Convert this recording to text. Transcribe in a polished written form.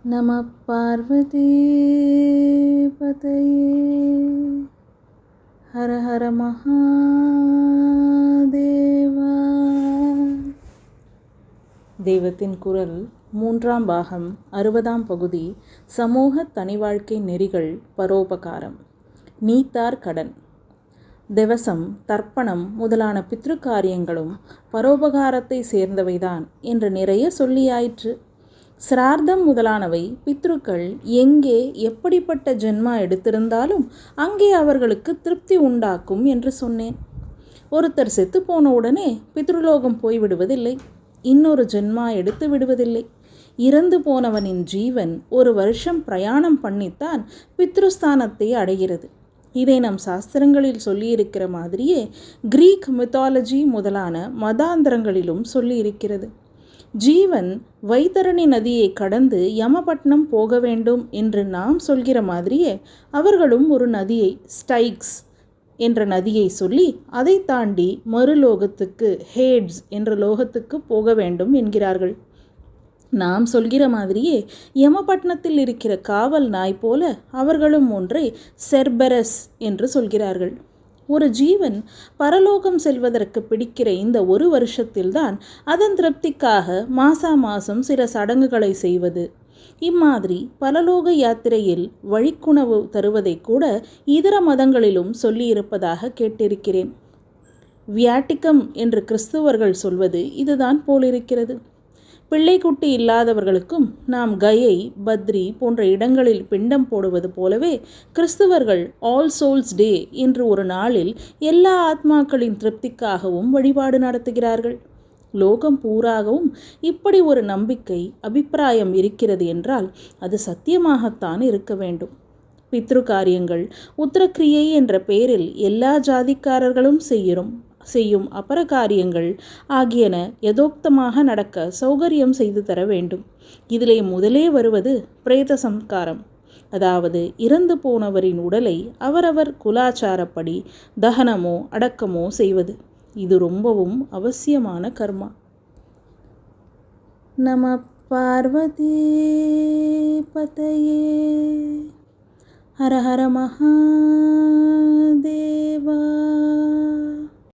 நம பார்வதி பதையே ஹர ஹர மகாதேவா. தெய்வத்தின் குரல் 3ஆம் பாகம் 60ஆம் பகுதி. சமூக தனிவாழ்க்கை நெறிகள் பரோபகாரம். நீத்தார் கடன். தெவசம், தர்ப்பணம் முதலான பித்ருக்காரியங்களும் பரோபகாரத்தை சேர்ந்தவைதான் என்று நிறைய சொல்லியாயிற்று. சிரார்த்தம் முதலானவை பித்ருக்கள் எங்கே எப்படிப்பட்ட ஜென்மா எடுத்திருந்தாலும் அங்கே அவர்களுக்கு திருப்தி உண்டாக்கும் என்று சொன்னேன். ஒருத்தர் செத்து போன உடனே பித்ருலோகம் போய்விடுவதில்லை, இன்னொரு ஜென்மா எடுத்து விடுவதில்லை. இறந்து போனவனின் ஜீவன் 1 வருஷம் பிரயாணம் பண்ணித்தான் பித்ருஸ்தானத்தை அடைகிறது. இதை நம் சாஸ்திரங்களில் சொல்லியிருக்கிற மாதிரியே கிரீக் மித்தாலஜி முதலான மதாந்திரங்களிலும் சொல்லியிருக்கிறது. ஜீவன் வைத்தரணி நதியை கடந்து யமபட்னம் போக வேண்டும் என்று நாம் சொல்கிற மாதிரியே அவர்களும் ஒரு நதியை, ஸ்டைக்ஸ் என்ற நதியை சொல்லி அதை தாண்டி மறுலோகத்துக்கு, ஹேட்ஸ் என்ற லோகத்துக்கு போக வேண்டும் என்கிறார்கள். நாம் சொல்கிற மாதிரியே யமபட்னத்தில் இருக்கிற காவல் நாய் போல அவர்களும் ஒன்றை செர்பரஸ் என்று சொல்கிறார்கள். ஒரு ஜீவன் பரலோகம் செல்வதற்கு பிடிக்கிற இந்த 1 வருஷத்தில்தான் அதன் திருப்திக்காக மாசம் சில சடங்குகளை செய்வது. இம்மாதிரி பரலோக யாத்திரையில் வழிக்குணவு தருவதை கூட இதர மதங்களிலும் சொல்லியிருப்பதாக கேட்டிருக்கிறேன். வியாட்டிக்கம் என்று கிறிஸ்துவர்கள் சொல்வது இதுதான் போலிருக்கிறது. பிள்ளைக்குட்டி இல்லாதவர்களுக்கும் நாம் கயை, பத்ரி போன்ற இடங்களில் பிண்டம் போடுவது போலவே கிறிஸ்துவர்கள் ஆல் சோல்ஸ் டே என்று ஒரு நாளில் எல்லா ஆத்மாக்களின் திருப்திக்காகவும் வழிபாடு நடத்துகிறார்கள். லோகம் பூராகவும் இப்படி ஒரு நம்பிக்கை, அபிப்பிராயம் இருக்கிறது என்றால் அது சத்தியமாகத்தான் இருக்க வேண்டும். பித்ரு காரியங்கள், உத்தரக்கிரியை என்ற பெயரில் எல்லா ஜாதிக்காரர்களும் செய்யும் அபர காரியங்கள் ஆகியன யதோக்தமாக நடக்க சௌகரியம் செய்து தர வேண்டும். இதிலே முதலே வருவது பிரேத சம்ஸ்காரம், அதாவது இறந்து போனவரின் உடலை அவரவர் குலாச்சாரப்படி தகனமோ அடக்கமோ செய்வது. இது ரொம்பவும் அவசியமான கர்மா. நம பார்வதி பதையே ஹர ஹர மகாதேவா.